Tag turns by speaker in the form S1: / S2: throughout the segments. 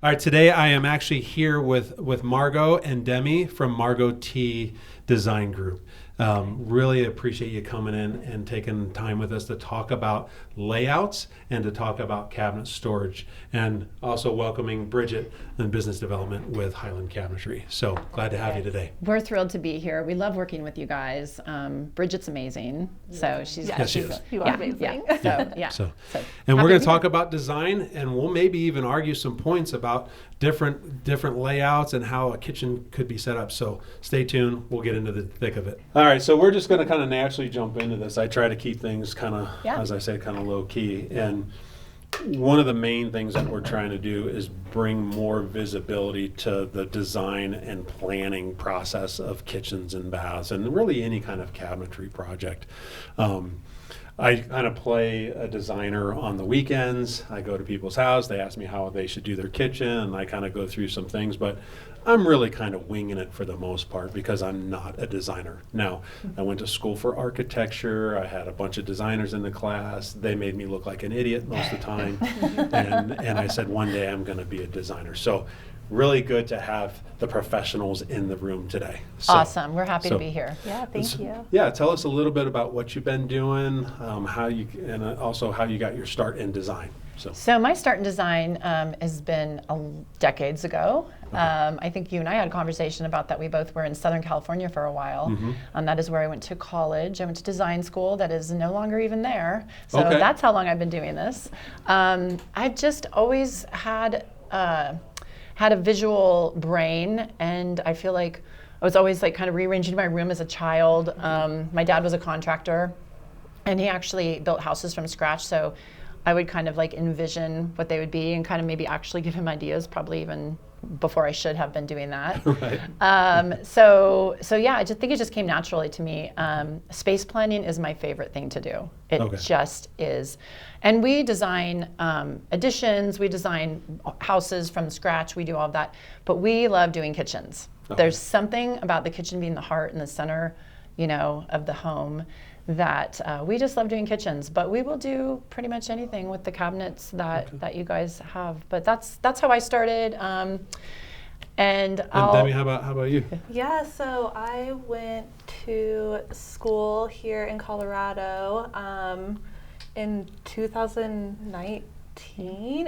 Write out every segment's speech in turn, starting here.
S1: All right, today I am actually here with Margo and Demi from Margo T Design Group. Really appreciate you coming in and taking time with us to talk about layouts and to talk about cabinet storage, and also welcoming Bridget in business development with Highland Cabinetry. So glad to have you today.
S2: We're thrilled to be here. We love working with you guys. Bridget's amazing. So she's
S3: You are amazing.
S1: And we're going to talk about design, and we'll maybe even argue some points about different layouts and how a kitchen could be set up. So stay tuned. We'll get into the thick of it. All right, so we're just going to kind of naturally jump into this. I try to keep things kind of, as I say, kind of low key. And one of the main things that we're trying to do is bring more visibility to the design and planning process of kitchens and baths, and really any kind of cabinetry project. I kind of play a designer on the weekends. I go to people's house. They ask me how they should do their kitchen, and I kind of go through some things, but I'm really kind of winging it for the most part because I'm not a designer. Now, I went to school for architecture. I had a bunch of designers in the class. They made me look like an idiot most of the time. and I said, one day I'm going to be a designer. So really good to have the professionals in the room today. So,
S2: awesome. We're happy to be here.
S3: Yeah, thank you.
S1: Yeah, tell us a little bit about what you've been doing, and also how you got your start in design.
S2: So my start in design has been decades ago.
S1: Okay.
S2: I think you and I had a conversation about that. We both were in Southern California for a while. That is where I went to college. I went to design school that is no longer even there. So that's how long I've been doing this. I've just always had a visual brain, and I feel like I was always like kind of rearranging my room as a child. My dad was a contractor, and he actually built houses from scratch, so I would kind of like envision what they would be and kind of maybe actually give him ideas, probably even before I should have been doing that.
S1: Right.
S2: So yeah, I just think it just came naturally to me. Space planning is my favorite thing to do. It just is. And we design additions, we design houses from scratch, we do all of that, but we love doing kitchens. There's something about the kitchen being the heart and the center, of the home, that we just love doing kitchens, but we will do pretty much anything with the cabinets that you guys have. But that's how I started. And
S1: Demi, how about you?
S3: Yeah, so I went to school here in Colorado in 2019.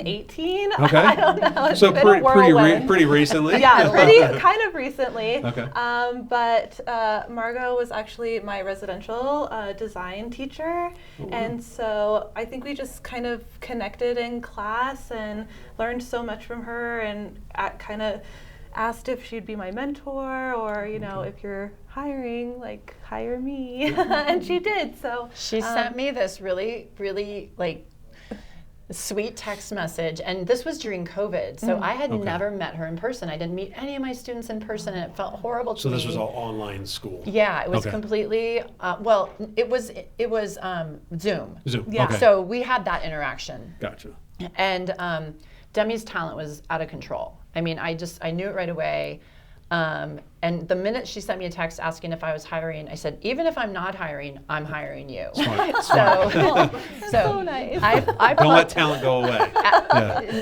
S3: 18?
S1: Okay.
S3: I don't know. It's
S1: so
S3: been a whirlwind.
S1: pretty recently.
S3: Yeah, kind of recently.
S1: Okay.
S3: But Margo was actually my residential design teacher, and so I think we just kind of connected in class and learned so much from her, and kind of asked if she'd be my mentor, or if you're hiring, like, hire me. And she did. So
S2: she sent me this really, really like sweet text message, and this was during COVID, so I had never met her in person. I didn't meet any of my students in person, and it felt horrible to me.
S1: So this was all online school?
S2: Yeah, it was completely, it was Zoom.
S3: Yeah.
S1: Okay.
S2: So we had that interaction.
S1: Gotcha.
S2: And Demi's talent was out of control. I mean, I knew it right away. And the minute she sent me a text asking if I was hiring, I said, even if I'm not hiring, I'm hiring you.
S1: Smart.
S3: So nice.
S1: Don't let talent go away.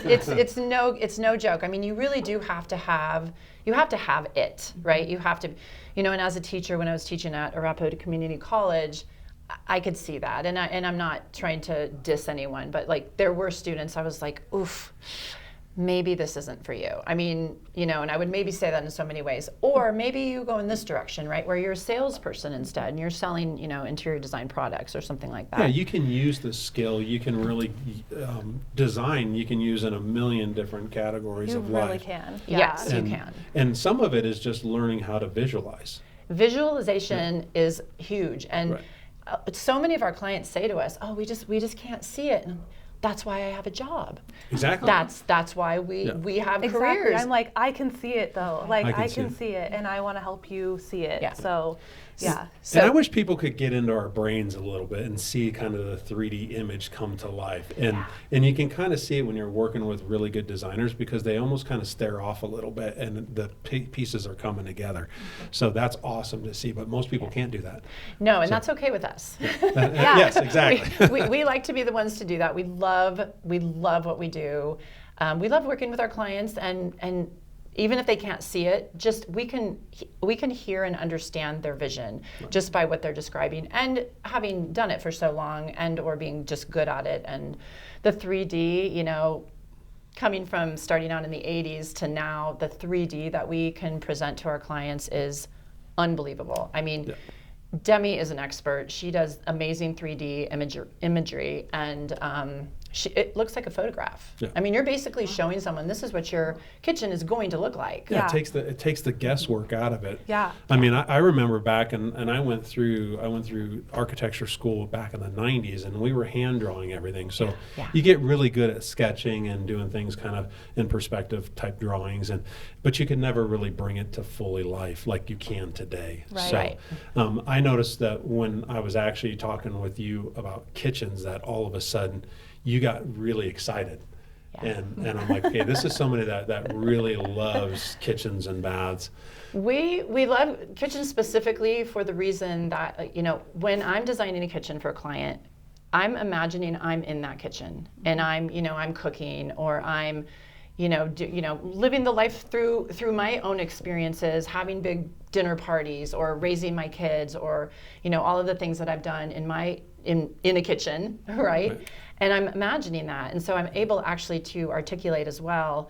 S2: It's no joke. I mean, you really do have to have it, right? You have to, and as a teacher, when I was teaching at Arapahoe Community College, I could see that, and I'm not trying to diss anyone, but like there were students I was like, oof, maybe this isn't for you. I mean, and I would maybe say that in so many ways. Or maybe you go in this direction, right, where you're a salesperson instead and you're selling, interior design products or something like that.
S1: Yeah, you can use the skill. You can really design. You can use in a million different categories of life.
S3: You really can.
S2: Yeah. Yes, you can.
S1: And some of it is just learning how to visualize.
S2: Visualization is huge. And so many of our clients say to us, oh, we just can't see it. And that's why I have a job.
S1: Exactly.
S2: That's why we have careers.
S3: I'm like, I can see it though. Like I can see it, and I want to help you see it.
S2: Yeah.
S3: So, yeah.
S1: And I wish people could get into our brains a little bit and see kind of the 3D image come to life. And you can kind of see it when you're working with really good designers, because they almost kind of stare off a little bit and the pieces are coming together. So that's awesome to see, but most people can't do that.
S2: No, and that's okay with us.
S1: Yes, exactly.
S2: we like to be the ones to do that. We love what we do. We love working with our clients, and even if they can't see it, just we can hear and understand their vision just by what they're describing, and having done it for so long, and or being just good at it. And the 3D, you know, coming from starting out in the 80s to now, the 3D that we can present to our clients is unbelievable. I mean, Demi is an expert. She does amazing 3D imagery, and it looks like a photograph. I mean, you're basically showing someone this is what your kitchen is going to look like.
S1: It takes the guesswork out of it.
S3: Yeah.
S1: I mean, I remember back, and I went through architecture school back in the 90s, and we were hand drawing everything. So you get really good at sketching and doing things kind of in perspective type drawings, but you can never really bring it to fully life like you can today.
S2: Right.
S1: So I noticed that when I was actually talking with you about kitchens, that all of a sudden you got really excited. And I'm like, okay, this is somebody that really loves kitchens and baths.
S2: We love kitchens specifically for the reason that, you know, when I'm designing a kitchen for a client, I'm imagining I'm in that kitchen, and I'm cooking, or I'm living the life through my own experiences, having big dinner parties, or raising my kids, or all of the things that I've done in a kitchen, right? And I'm imagining that, and so I'm able actually to articulate as well.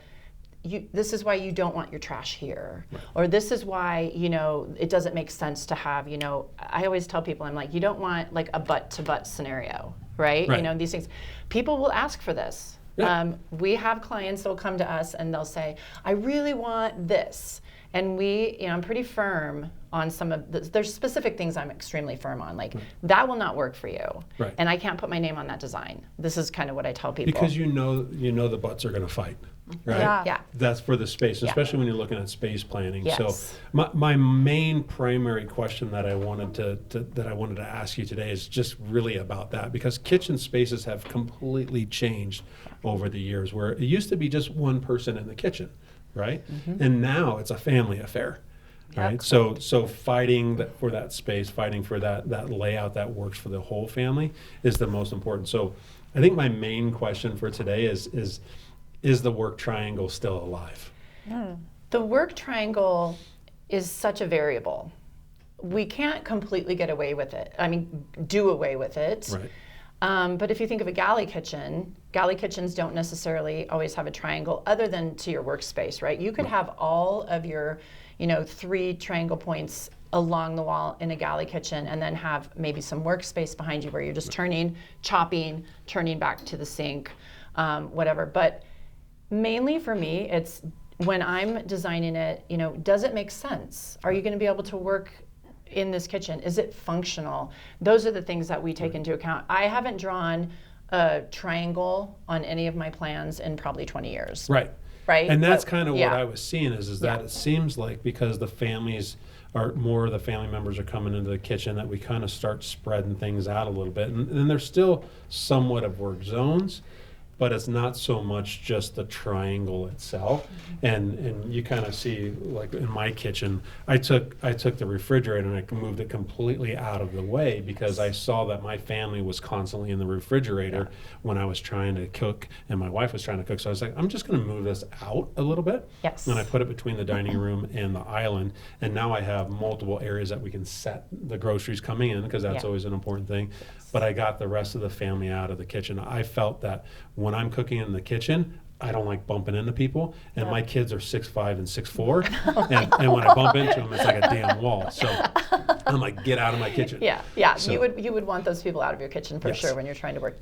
S2: This is why you don't want your trash here, or this is why it doesn't make sense to have. I always tell people, I'm like, you don't want like a butt-to-butt scenario, right? These things, people will ask for this. Yeah. We have clients that will come to us and they'll say, I really want this. And I'm pretty firm on some of there's specific things I'm extremely firm on. Like, that will not work for you. Right. And I can't put my name on that design. This is kind of what I tell people.
S1: Because you know the butts are going to fight, right?
S2: Yeah.
S1: That's for the space, especially when you're looking at space planning.
S2: Yes.
S1: So my main primary question that I wanted to ask you today is just really about that, because kitchen spaces have completely changed over the years, where it used to be just one person in the kitchen, right? Mm-hmm. And now it's a family affair. Right. So fighting for that space, fighting for that layout that works for the whole family is the most important. So I think my main question for today is the work triangle still alive?
S2: The work triangle is such a variable. We can't completely get away with it. I mean, do away with it. Right. But if you think of a galley kitchens don't necessarily always have a triangle other than to your workspace, right? You could have all of your 3 triangle points along the wall in a galley kitchen, and then have maybe some workspace behind you where you're just turning, chopping, turning back to the sink, whatever. But mainly for me, it's when I'm designing it, does it make sense? Are you going to be able to work in this kitchen? Is it functional? Those are the things that we take into account. I haven't drawn a triangle on any of my plans in probably 20 years.
S1: Right.
S2: Right?
S1: And that's kind of what I was seeing is that it seems like because the family members are coming into the kitchen, that we kind of start spreading things out a little bit. And there's still somewhat of work zones, but it's not so much just the triangle itself. And you kind of see, like in my kitchen, I took the refrigerator and I moved it completely out of the way, because I saw that my family was constantly in the refrigerator when I was trying to cook and my wife was trying to cook. So I was like, I'm just going to move this out a little bit.
S2: Yes.
S1: And I put it between the dining room and the island. And now I have multiple areas that we can set the groceries coming in, because that's always an important thing. But I got the rest of the family out of the kitchen. I felt that when I'm cooking in the kitchen, I don't like bumping into people, and my kids are 6'5" and 6'4", and when I bump into them, it's like a damn wall. So I'm like, get out of my kitchen.
S2: Yeah. So, you would want those people out of your kitchen for sure when you're trying to work.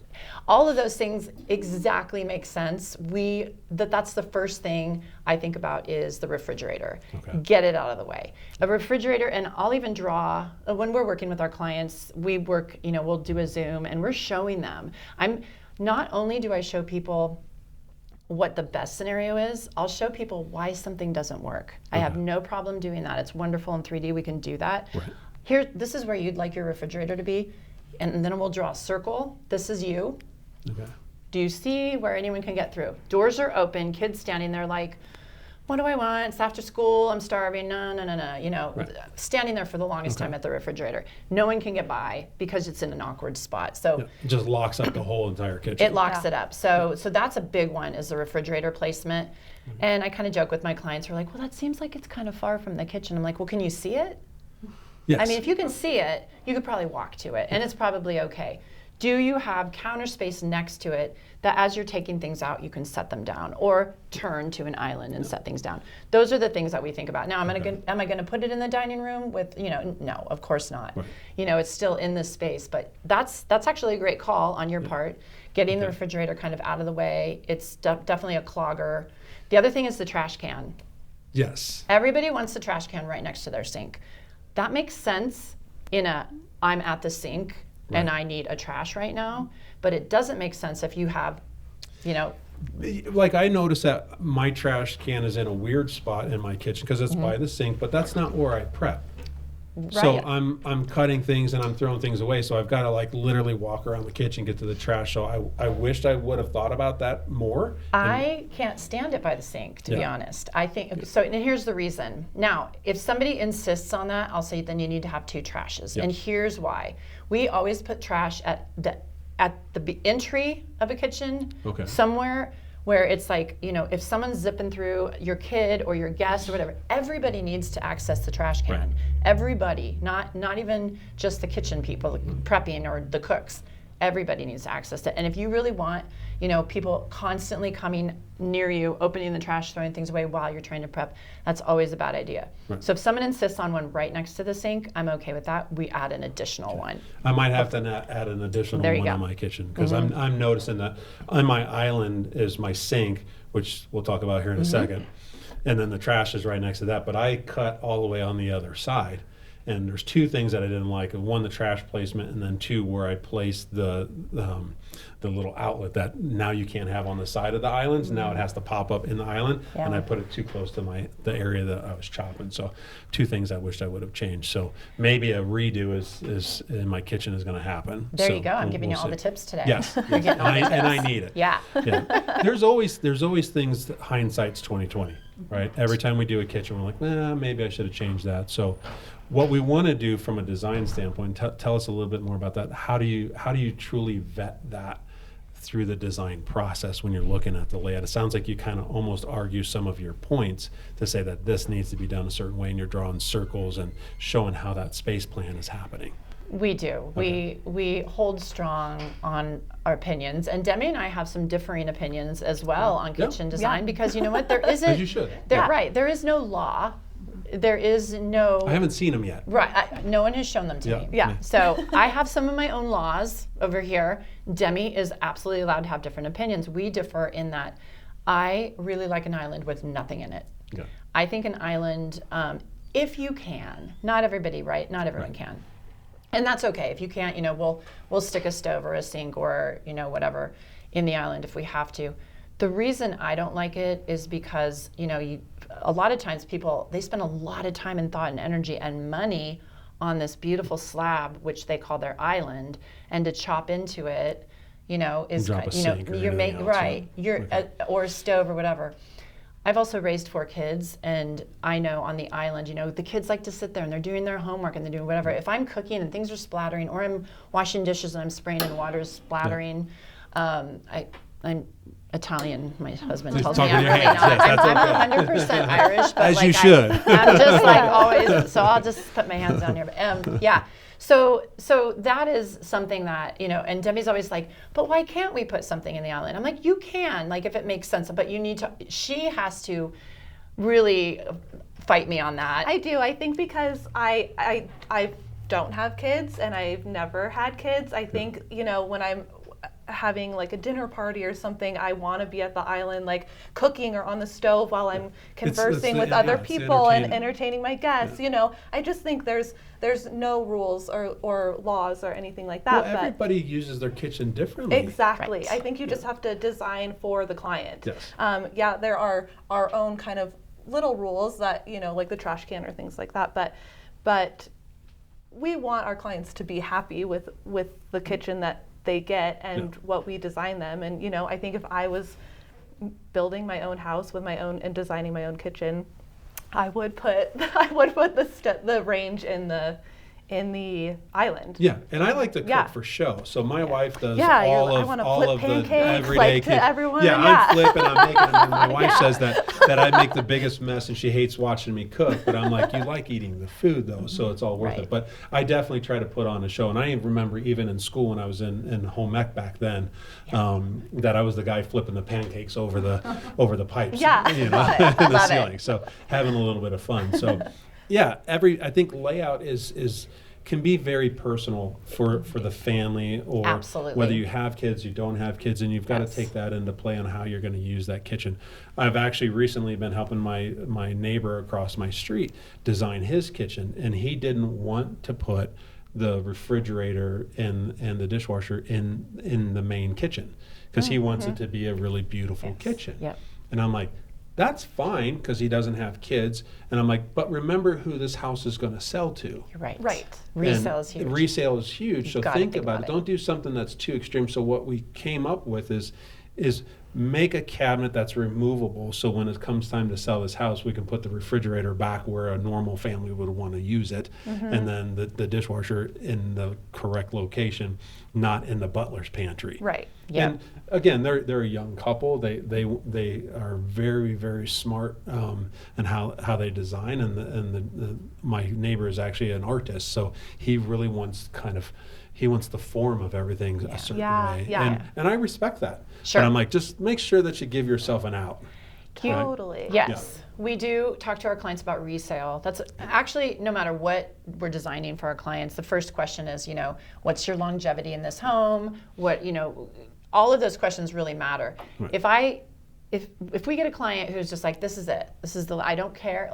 S2: All of those things exactly make sense. That's the first thing I think about is the refrigerator. Okay. Get it out of the way. A refrigerator, and I'll even draw when we're working with our clients. We work, we'll do a Zoom, and we're showing them. Not only do I show people what the best scenario is, I'll show people why something doesn't work. I have no problem doing that. It's wonderful in 3D, we can do that. Right. This is where you'd like your refrigerator to be, and then we'll draw a circle. This is you. Okay. Do you see where anyone can get through? Doors are open, kids standing there like, what do I want? It's after school, I'm starving, no. You know, standing there for the longest time at the refrigerator. No one can get by because it's in an awkward spot. So
S1: it just locks up the whole entire kitchen.
S2: It locks it up. So that's a big one, is the refrigerator placement. And I kind of joke with my clients who are like, well, that seems like it's kind of far from the kitchen. I'm like, well, can you see it?
S1: Yes.
S2: I mean, if you can see it, you could probably walk to it, and it's probably okay. Do you have counter space next to it that as you're taking things out, you can set them down, or turn to an island and set things down? Those are the things that we think about. Now, am I going to put it in the dining room with, you know, no, of course not. Right. You know, it's still in this space, but that's actually a great call on your part, getting the refrigerator kind of out of the way. It's definitely a clogger. The other thing is the trash can.
S1: Yes.
S2: Everybody wants the trash can right next to their sink. That makes sense I'm at the sink and I need a trash right now, but it doesn't make sense if you have, you know.
S1: Like I notice that my trash can is in a weird spot in my kitchen because it's by the sink, but that's not where I prep. Right. So I'm cutting things and I'm throwing things away. So I've got to like literally walk around the kitchen, get to the trash. So I wished I would have thought about that more.
S2: I can't stand it by the sink, to be honest. I think so. And here's the reason. Now, if somebody insists on that, I'll say then you need to have 2 trashes. And here's why. We always put trash at the entry of a kitchen, somewhere where it's like, you know, if someone's zipping through, your kid or your guest or whatever, everybody needs to access the trash can. Right. Everybody, not even just the kitchen people prepping or the cooks. Everybody needs to access it. And if you really want, you know, people constantly coming near you, opening the trash, throwing things away while you're trying to prep, that's always a bad idea. Right. So if someone insists on one right next to the sink, I'm okay with that. We add an additional one.
S1: I might have to add an additional one in my kitchen because I'm noticing that on my island is my sink, which we'll talk about here in a second, and then the trash is right next to that. But I cut all the way on the other side. And there's 2 things that I didn't like. One, the trash placement, and then 2, where I placed the little outlet that now you can't have on the side of the islands. Now it has to pop up in the island, and I put it too close to the area that I was chopping. So 2 things I wished I would have changed. So maybe a redo is in my kitchen is going to happen.
S2: There you go. I'm giving you all the tips today.
S1: Yes, and I need it.
S2: Yeah.
S1: There's always things that hindsight's 20/20, right? Every time we do a kitchen, we're like, maybe I should have changed that. So what we want to do from a design standpoint, tell us a little bit more about that. How do you truly vet that through the design process when you're looking at the layout? It sounds like you kind of almost argue some of your points to say that this needs to be done a certain way, and you're drawing circles and showing how that space plan is happening.
S2: We do. Okay. We hold strong on our opinions, and Demi and I have some differing opinions as well on kitchen design because you know what, there isn't.
S1: As you should.
S2: Right. There is no law. There is no.
S1: I haven't seen them yet.
S2: Right. No one has shown them to me. Yeah. So I have some of my own laws over here. Demi is absolutely allowed to have different opinions. We differ in that I really like an island with nothing in it. Yeah. I think an island, if you can, not everybody, right? Not everyone can. And that's okay. If you can't, you know, we'll stick a stove or a sink or, you know, whatever in the island if we have to. The reason I don't like it is because, you know, a lot of times people, they spend a lot of time and thought and energy and money on this beautiful slab, which they call their island, and to chop into it, you know, is, you know, you're making, or a stove or whatever. I've also raised 4 kids, and I know on the island, you know, the kids like to sit there and they're doing their homework and they're doing whatever. If I'm cooking and things are splattering, or I'm washing dishes and I'm spraying and water is splattering, I'm Italian. My husband tells me I'm really not. I'm 100% Irish, but
S1: as
S2: like
S1: you should.
S2: I'm just like always. So I'll just put my hands down here. But, So that is something that, you know, and Demi's always like, but why can't we put something in the island? I'm like, you can, like if it makes sense, but you need to. She has to really fight me on that.
S3: I do. I think because I don't have kids and I've never had kids. I think, you know, when I'm having like a dinner party or something, I want to be at the island like cooking or on the stove while I'm conversing with other people and entertaining my guests. You know, I just think there's no rules or laws or anything like that.
S1: Well, everybody uses their kitchen differently.
S3: Exactly. Right. I think you just have to design for the client. Yes. There are our own kind of little rules that, you know, like the trash can or things like that, but we want our clients to be happy with the kitchen that they get and what we design them. And, you know, I think if I was building my own house with my own and designing my own kitchen, I would put the range in the island.
S1: Yeah, and I like to cook for show. So my wife does all of the everyday
S3: like to everyone.
S1: Yeah, I'm flipping, I'm making them. And my wife says that I make the biggest mess and she hates watching me cook. But I'm like, you like eating the food though, so it's all worth it. But I definitely try to put on a show. And I remember even in school when I was in home ec back then, that I was the guy flipping the pancakes over the pipes, in the ceiling. So having a little bit of fun. So yeah, I think layout can be very personal for the family, or whether you have kids, you don't have kids, and you've got to take that into play on how you're going to use that kitchen. I've actually recently been helping my neighbor across my street design his kitchen, and he didn't want to put the refrigerator and the dishwasher in the main kitchen because he wants it to be a really beautiful kitchen. Yep. And I'm like, that's fine because he doesn't have kids. And I'm like, but remember who this house is going to sell to.
S2: You're right.
S3: Right.
S2: Resale is huge.
S1: Resale is huge. So think about it. Don't do something that's too extreme. So what we came up with is make a cabinet that's removable, so when it comes time to sell this house, we can put the refrigerator back where a normal family would want to use it, and then the dishwasher in the correct location, not in the butler's pantry.
S2: Right. Yeah.
S1: And again, they're a young couple. They are very, very smart in how they design, and my neighbor is actually an artist, so he really wants he wants the form of everything a certain way.
S3: Yeah.
S1: And I respect that.
S2: Sure.
S1: But I'm like, just make sure that you give yourself an out.
S3: Totally.
S1: Right?
S2: Yes.
S1: Yeah.
S2: We do talk to our clients about resale. That's actually, no matter what we're designing for our clients, the first question is, what's your longevity in this home? All of those questions really matter. Right. If we get a client who's just like, this is it, I don't care,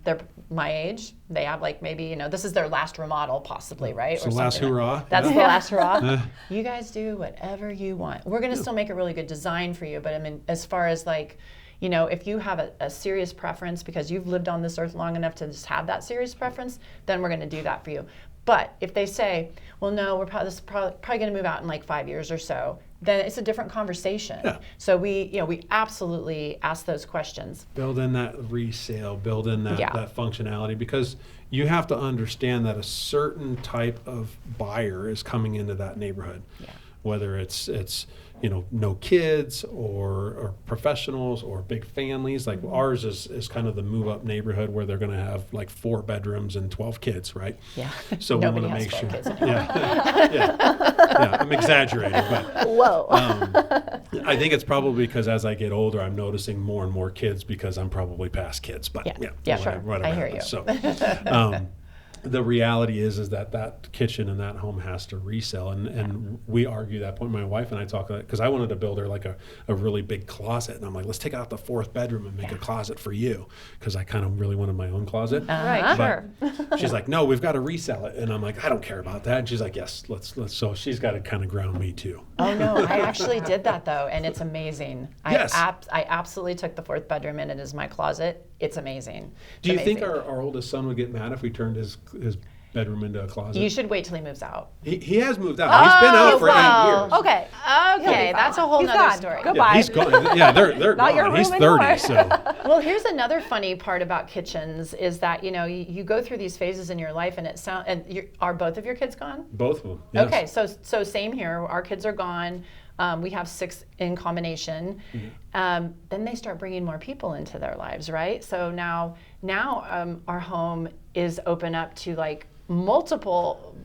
S2: they're my age, they have maybe, this is their last remodel possibly, right?
S1: So last hurrah.
S2: That's the last hurrah. You guys do whatever you want. We're going to still make a really good design for you, but I mean, as far as if you have a serious preference because you've lived on this earth long enough to just have that serious preference, then we're going to do that for you. But if they say, well, no, this is probably going to move out in 5 years or so, then it's a different conversation. Yeah. So we absolutely ask those questions.
S1: Build in that resale, build in that functionality, because you have to understand that a certain type of buyer is coming into that neighborhood. Yeah. Whether it's no kids or professionals or big families. Ours is kind of the move up neighborhood where they're going to have 4 bedrooms and 12 kids, right?
S2: Yeah.
S1: So we want to make sure.
S2: Kids
S1: yeah. I'm exaggerating, but
S2: whoa.
S1: I think it's probably because as I get older, I'm noticing more and more kids because I'm probably past kids. But
S2: sure.
S1: Whatever
S2: I hear you.
S1: So. The reality is that kitchen in that home has to resell, and we argue that point. My wife and I talk about it because I wanted to build her a really big closet, and I'm like, let's take out the 4th bedroom and make a closet for you, because I kind of really wanted my own closet.
S3: Right,
S1: sure. She's like, no, we've got to resell it, and I'm like, I don't care about that. And she's like, yes, let's. So she's got to kind of ground me too.
S2: Oh no, I actually did that though, and it's amazing.
S1: Yes.
S2: I absolutely took the 4th bedroom in it as my closet. It's amazing.
S1: Do you think our oldest son would get mad if we turned his bedroom into a closet?
S2: You should wait till he moves out.
S1: He has moved out. He's been out for 8 years.
S2: Okay, that's a whole nother story.
S3: Goodbye.
S1: Yeah, he's gone. Yeah, they're
S3: Not
S1: gone.
S3: your room
S1: He's 30,
S3: anymore.
S1: so.
S2: Well, here's another funny part about kitchens is that you go through these phases in your life, and are both of your kids gone?
S1: Both of them. Yes.
S2: Okay, so same here. Our kids are gone. We have 6 in combination. Mm-hmm. Then they start bringing more people into their lives, right? So now our home is open up to multiple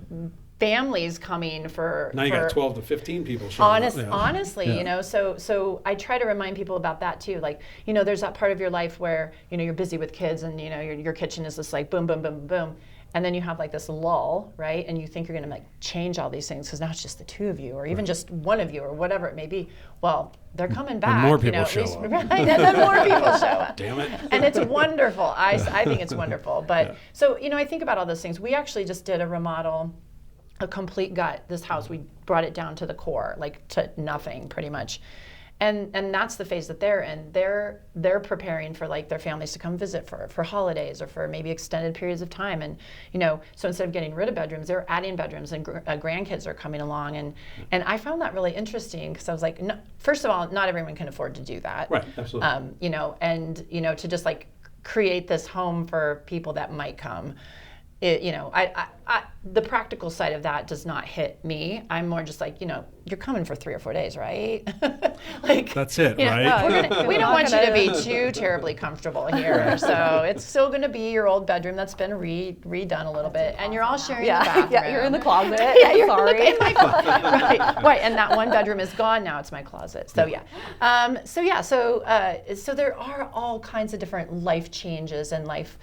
S2: families coming for.
S1: Now you got 12 to 15 people showing up.
S2: Honestly, so I try to remind people about that too. There's that part of your life where you're busy with kids, and your kitchen is just boom, boom, boom, boom. And then you have this lull, right? And you think you're going to change all these things because now it's just the 2 of you, or even just one of you, or whatever it may be. Well, they're coming back.
S1: And more people show up.
S2: Right? And then more people show up.
S1: Damn it.
S2: And it's wonderful. I think it's wonderful. But so I think about all those things. We actually just did a remodel, a complete gut. This house, we brought it down to the core, to nothing, pretty much. And that's the phase that they're in. They're preparing for like their families to come visit for holidays or for maybe extended periods of time. And so instead of getting rid of bedrooms, they're adding bedrooms, and grandkids are coming along. And I found that really interesting because I was like, no, first of all, not everyone can afford to do that.
S1: Right, absolutely.
S2: To just like create this home for people that might come. The practical side of that does not hit me. I'm more just like, you're coming for 3 or 4 days, right? Like
S1: that's it, right?
S2: No, we don't want you to be too terribly comfortable here. So it's still going to be your old bedroom that's been redone a little bit, and you're all sharing the bathroom.
S3: Yeah, you're in the closet.
S2: Yeah, you're
S3: sorry.
S2: in my closet. Right. And that one bedroom is gone now. It's my closet. So so there are all kinds of different life changes and life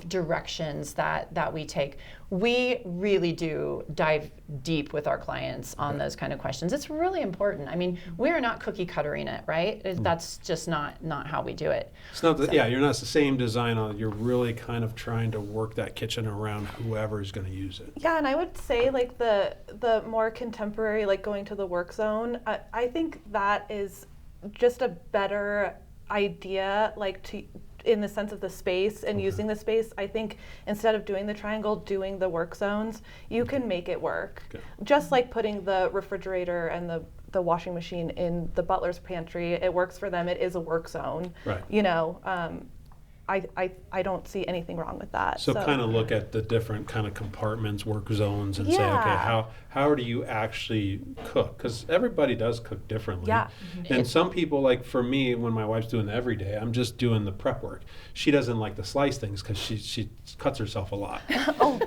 S2: directions that we take. We really do dive deep with our clients on those kind of questions. It's really important. I mean, we are not cookie cuttering it, right? That's just not how we do it.
S1: You're not the same design on it. You're really kind of trying to work that kitchen around whoever is going to use it.
S3: Yeah, and I would say like the more contemporary, like going to the work zone, I think that is just a better idea, in the sense of the space and using the space. I think instead of doing the triangle, doing the work zones, you can make it work. Okay. Just like putting the refrigerator and the washing machine in the butler's pantry, it works for them. It is a work zone.
S1: Right.
S3: I don't see anything wrong with that.
S1: So kind of look at the different kind of compartments, work zones, and say, okay, how do you actually cook? Because everybody does cook differently.
S3: Yeah.
S1: And some people, like for me, when my wife's doing the everyday, I'm just doing the prep work. She doesn't like to slice things because she cuts herself a lot.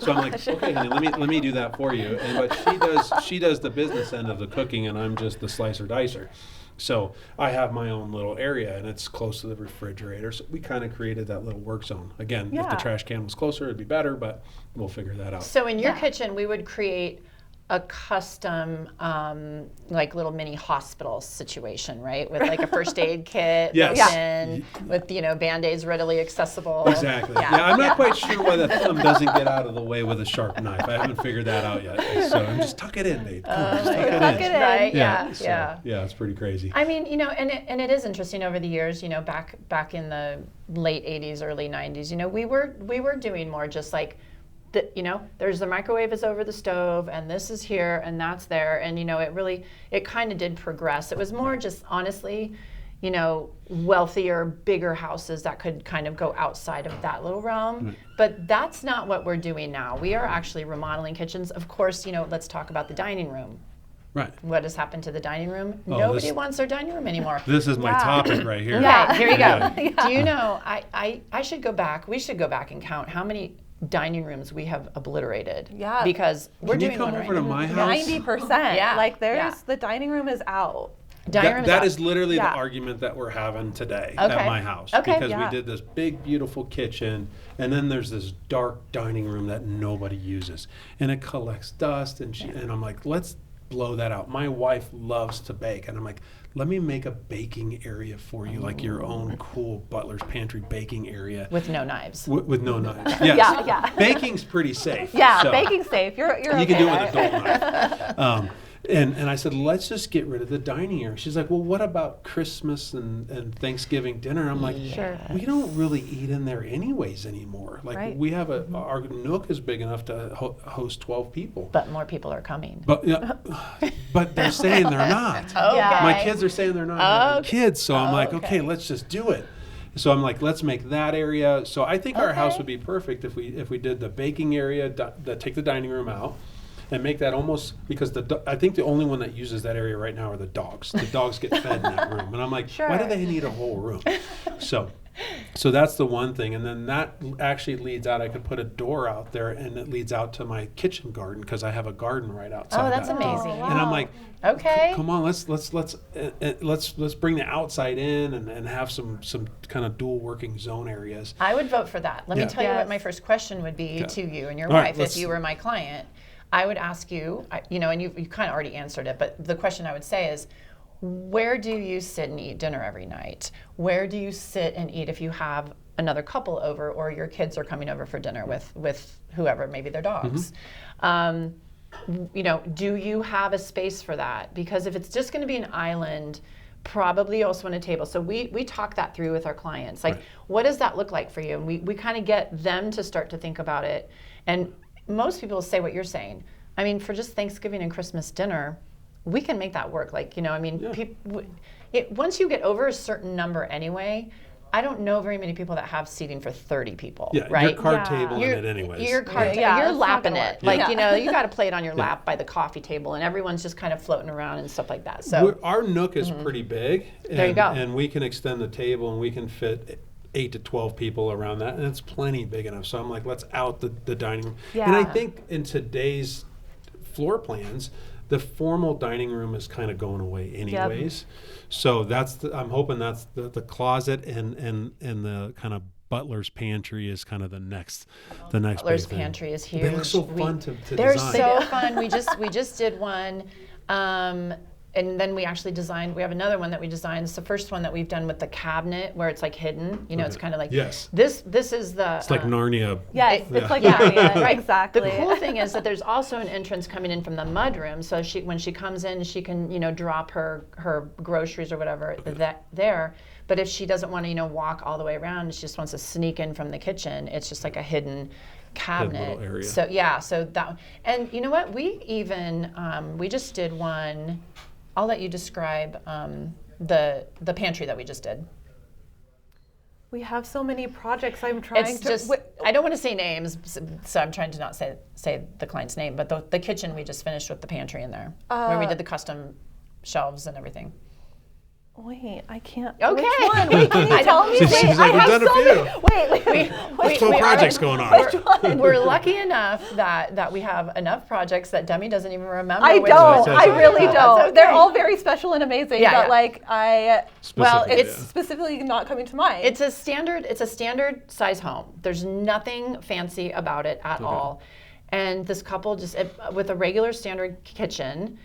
S1: So I'm like, okay, honey, let me do that for you. But she does the business end of the cooking, and I'm just the slicer dicer. So I have my own little area, and it's close to the refrigerator. So we kind of created that little work zone. Again, if the trash can was closer, it'd be better, but we'll figure that out.
S2: So in your kitchen, we would create a custom, like little mini hospital situation, right? With like a first aid kit, with Band-Aids readily accessible.
S1: Exactly. Yeah, I'm not quite sure why the thumb doesn't get out of the way with a sharp knife. I haven't figured that out yet. So I'm just tuck it in, babe. Come on, just tuck it in.
S2: Right?
S1: Yeah, it's pretty crazy.
S2: I mean, and it is interesting over the years. Back in the late '80s, early '90s, we were doing more just like. There's the microwave is over the stove, and this is here, and that's there, and it kind of did progress. It was more just honestly, wealthier, bigger houses that could kind of go outside of that little realm. Right. But that's not what we're doing now. We are actually remodeling kitchens. Of course, let's talk about the dining room.
S1: Right.
S2: What has happened to the dining room? Nobody wants their dining room anymore.
S1: This is my topic right here.
S2: Okay, here you go. Yeah. Do you know, I should go back. We should go back and count how many dining rooms we have obliterated.
S3: Yeah.
S2: Because we're doing one right now.
S1: Can you come over to my house?
S3: 90%. Yeah. The dining room is out.
S1: That is literally the argument that we're having today at my house.
S2: Okay.
S1: Because we did this big, beautiful kitchen, and then there's this dark dining room that nobody uses. And it collects dust, and I'm like, let's blow that out. My wife loves to bake, and I'm like, let me make a baking area for you, like your own cool butler's pantry baking area.
S2: With no knives.
S1: With no knives. Yes. Yeah. Baking's pretty safe.
S3: Yeah, baking's safe. You're okay.
S1: You can do it with a dull knife. And I said, let's just get rid of the dining area. She's like, well, what about Christmas and Thanksgiving dinner? I'm like, we don't really eat in there anyways anymore. Like we have our nook is big enough to host 12 people.
S2: But more people are coming.
S1: But but they're saying they're not.
S2: Okay.
S1: My kids are saying they're not having kids. So I'm like, okay, let's just do it. So I'm like, let's make that area. So I think our house would be perfect if we did the baking area, take the dining room out. And make that almost, because I think the only one that uses that area right now are the dogs. The dogs get fed in that room. And I'm like, why do they need a whole room? So that's the one thing. And then that actually leads out, I could put a door out there, and it leads out to my kitchen garden, because I have a garden right outside.
S2: Oh, that's amazing.
S1: And I'm like,
S2: okay,
S1: come on, let's bring the outside in and have some kind of dual working zone areas.
S2: I would vote for that. Let me tell you what my first question would be to you and your wife if you were my client. I would ask you, and you kind of already answered it, but the question I would say is, where do you sit and eat dinner every night? Where do you sit and eat if you have another couple over, or your kids are coming over for dinner with whoever, maybe their dogs? Mm-hmm. Do you have a space for that? Because if it's just going to be an island probably also want a table. So we talk that through with our clients. Like,
S1: right.
S2: What does that look like for you? And we kind of get them to start to think about it. And most people say what you're saying. I mean, for just Thanksgiving and Christmas dinner, we can make that work. Like, once you get over a certain number anyway, I don't know very many people that have seating for 30 people, right?
S1: Your card table in it anyways.
S2: You're lapping it. Like, you got to play it on your lap by the coffee table, and everyone's just kind of floating around and stuff like that. So
S1: our nook is pretty big.
S2: There you go.
S1: And we can extend the table, and we can fit 8 to 12 people around that, and it's plenty big enough. So I'm like, let's out the dining room. Yeah. And I think in today's floor plans, the formal dining room is kind of going away anyways. Yep. So I'm hoping that's the closet and the kind of butler's pantry is kind of the next
S2: butler's pantry is huge.
S1: They look so fun to
S2: they're
S1: design.
S2: So fun. We just did one. And then we actually designed, we have another one that we designed. It's the first one that we've done with the cabinet where it's like hidden. It's kind of like,
S1: yes.
S2: This is the...
S1: It's like Narnia.
S3: Yes, it's like Narnia, right. Exactly.
S2: The cool thing is that there's also an entrance coming in from the mudroom. So when she comes in, she can, drop her groceries or whatever there. But if she doesn't want to, walk all the way around, she just wants to sneak in from the kitchen, it's just like a hidden cabinet.
S1: Little area.
S2: So that, and you know what? We even, we just did one... I'll let you describe the pantry that we just did.
S3: We have so many projects. I'm trying
S2: I don't want to say names, so I'm trying to not say the client's name. But the kitchen we just finished with the pantry in there, where we did the custom shelves and everything.
S3: Wait, I can't.
S2: Okay.
S3: Which one? Wait, can you tell me?
S1: She's like, we've done a few.
S3: Wait.
S1: 12 projects going on.
S2: We're lucky enough that we have enough projects that Demi doesn't even remember.
S3: I don't. I really don't.
S2: Okay.
S3: They're all very special and amazing.
S2: Yeah,
S3: but it's specifically not coming to mind.
S2: It's a standard size home. There's nothing fancy about it at all. And this couple just with a regular standard kitchen.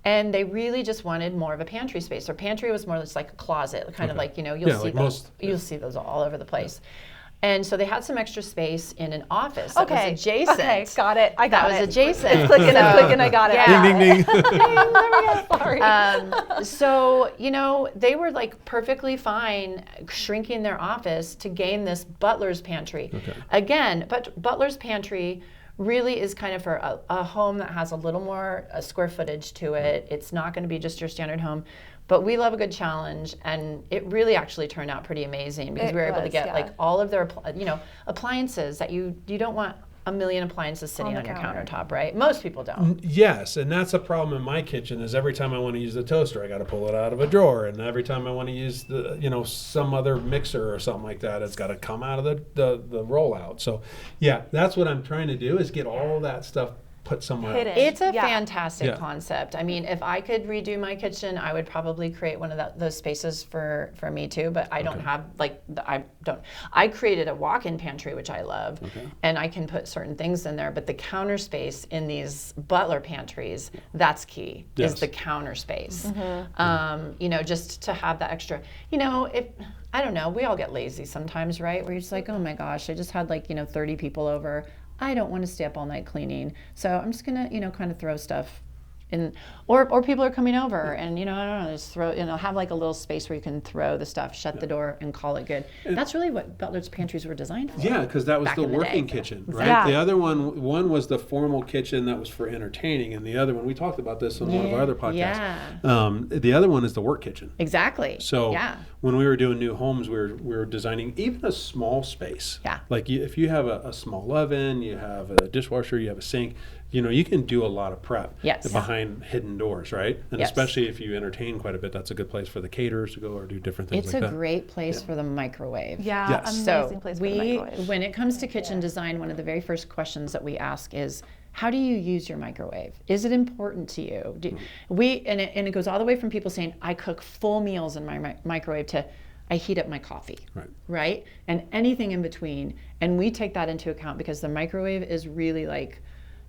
S2: And they really just wanted more of a pantry space. Their pantry was more just like a closet, kind of like, you'll see those all over the place. And so they had some extra space in an office that was adjacent.
S3: Okay, got it. I got it.
S2: That was adjacent.
S3: It's clicking, I got it.
S2: Yeah.
S1: Ding, ding, ding.
S3: Sorry.
S2: So, they were like perfectly fine shrinking their office to gain this butler's pantry. Okay. Again, but butler's pantry really is kind of for a home that has a little more square footage to it. It's not going to be just your standard home, but we love a good challenge, and it really actually turned out pretty amazing because we were able to get like all of their appliances that you don't want a million appliances sitting on your countertop, right? Most people don't.
S1: Yes, and that's a problem in my kitchen is every time I want to use the toaster, I got to pull it out of a drawer, and every time I want to use the some other mixer or something like that, it's got to come out of the rollout. So, yeah, that's what I'm trying to do is get all that stuff put somewhere else.
S2: It's a fantastic concept. I mean, if I could redo my kitchen, I would probably create one of those spaces for me too, but I don't have I created a walk-in pantry, which I love, and I can put certain things in there, but the counter space in these butler pantries, that's key, is the counter space. Mm-hmm. Just to have that extra, if, I don't know, we all get lazy sometimes, right? Where you're just like, oh my gosh, I just had 30 people over. I don't want to stay up all night cleaning, so I'm just gonna, kind of throw stuff in, or people are coming over, and I don't know, just throw, have like a little space where you can throw the stuff, shut the door, and call it good. And that's really what butler's pantries were designed for.
S1: Yeah, because that was the working kitchen, right?
S2: Yeah.
S1: The other one was the formal kitchen that was for entertaining, and the other one, we talked about this on one of our other podcasts. Yeah. The other one is the work kitchen.
S2: Exactly.
S1: So when we were doing new homes, we were designing even a small space.
S2: Yeah.
S1: Like if you have a small oven, you have a dishwasher, you have a sink, you can do a lot of prep behind hidden doors, right? And especially if you entertain quite a bit, that's a good place for the caterers to go or do different things
S2: it's
S1: like that.
S2: It's a great place for the microwave.
S3: Yeah, amazing place for the microwave.
S2: When it comes to kitchen design, one of the very first questions that we ask is, how do you use your microwave? Is it important to you? And it goes all the way from people saying, I cook full meals in my microwave to I heat up my coffee, right? And anything in between. And we take that into account because the microwave is really like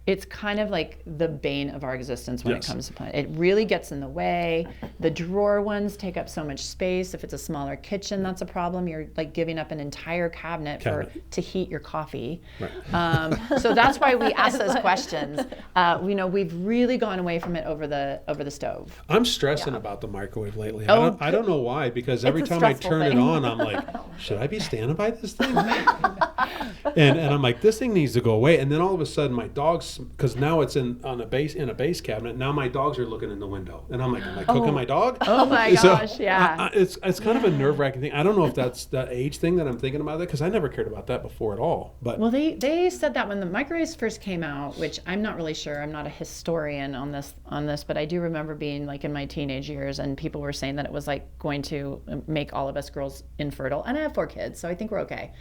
S2: it's kind of like the bane of our existence when it comes to plant. It really gets in the way. The drawer ones take up so much space. If it's a smaller kitchen, that's a problem. You're like giving up an entire cabinet. to heat your coffee. Right. So that's why we ask those questions. We've really gone away from it over the stove.
S1: I'm stressing about the microwave lately. I don't know why, because every time I turn it on, I'm like, should I be standing by this thing? and I'm like, this thing needs to go away. And then all of a sudden, my dogs, because now it's in a base cabinet. Now my dogs are looking in the window, and I'm like, am I cooking my dog?
S2: Oh my gosh, yeah.
S1: It's kind of a nerve-wracking thing. I don't know if that's that age thing that I'm thinking about that, because I never cared about that before at all. But
S2: well, they said that when the microwaves first came out, which I'm not really sure. I'm not a historian on this, but I do remember being like in my teenage years, and people were saying that it was like going to make all of us girls infertile. And I have 4 kids, so I think we're okay.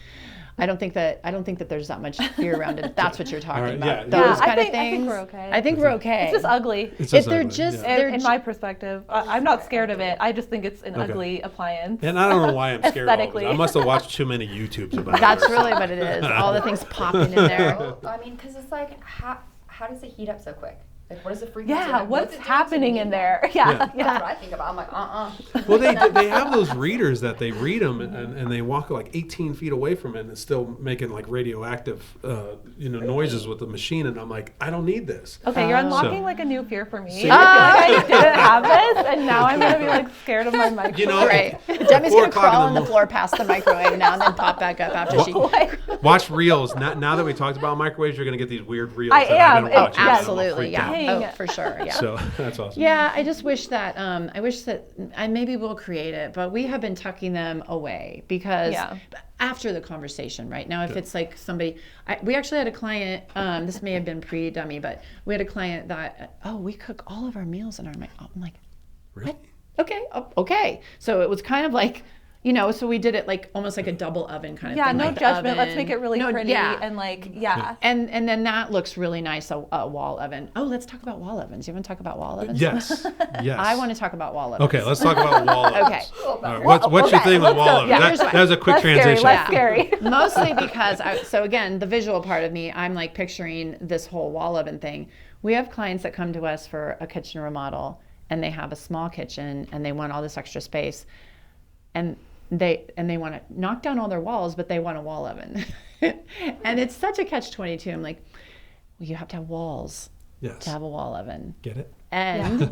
S2: I don't think that there's that much fear around it. If that's what you're talking about. Those kind of things. I think we're okay. I think we're okay.
S3: It's just ugly.
S2: In
S3: my perspective, I'm not scared of it. I just think it's an ugly appliance.
S1: And I don't know why I'm scared of it. I must have watched too many YouTubes about it.
S2: That's really what it is. All the things popping in there.
S4: Well, I mean, because it's like, how does it heat up so quick? Like, what is the frequency?
S3: Yeah, what's happening in there? Yeah.
S4: That's what I think about. I'm like,
S1: Well, they have those readers that they read them, and they walk like 18 feet away from it, and it's still making like radioactive, noises with the machine. And I'm like, I don't need this.
S3: Okay, you're unlocking like a new fear for me. I feel like I didn't have this, and now I'm gonna be like scared of my microwave.
S2: Right. Demi's gonna crawl on the floor past the microwave now, and then pop back up after she.
S1: Watch reels. Now that we talked about microwaves, you're gonna get these weird reels.
S3: I am.
S2: Absolutely, yeah. Oh, for sure, yeah.
S1: So that's awesome.
S2: Yeah, I just wish that maybe we'll create it, but we have been tucking them away because after the conversation, right? Now, if it's like somebody, we actually had a client, this may have been pre-dummy, but we had a client that, we cook all of our meals in our I'm like,
S1: really?
S2: What? Okay. So it was kind of like, so we did it like almost like a double oven kind of thing.
S3: Yeah, no
S2: like
S3: judgment. Let's make it really pretty and like,
S2: And then that looks really nice, a wall oven. Oh, let's talk about wall ovens. You want to talk about wall ovens?
S1: Yes.
S2: I want to talk about wall ovens.
S1: Okay, let's talk about wall ovens.
S2: Okay.
S1: Right, what's your thing with wall ovens?
S2: Yeah,
S1: that was a quick transition.
S3: Less scary.
S2: Mostly because, so again, the visual part of me, I'm like picturing this whole wall oven thing. We have clients that come to us for a kitchen remodel, and they have a small kitchen, and they want all this extra space. And they want to knock down all their walls, but they want a wall oven. And it's such a catch-22. I'm like, well, you have to have walls to have a wall oven.
S1: Get it?
S2: And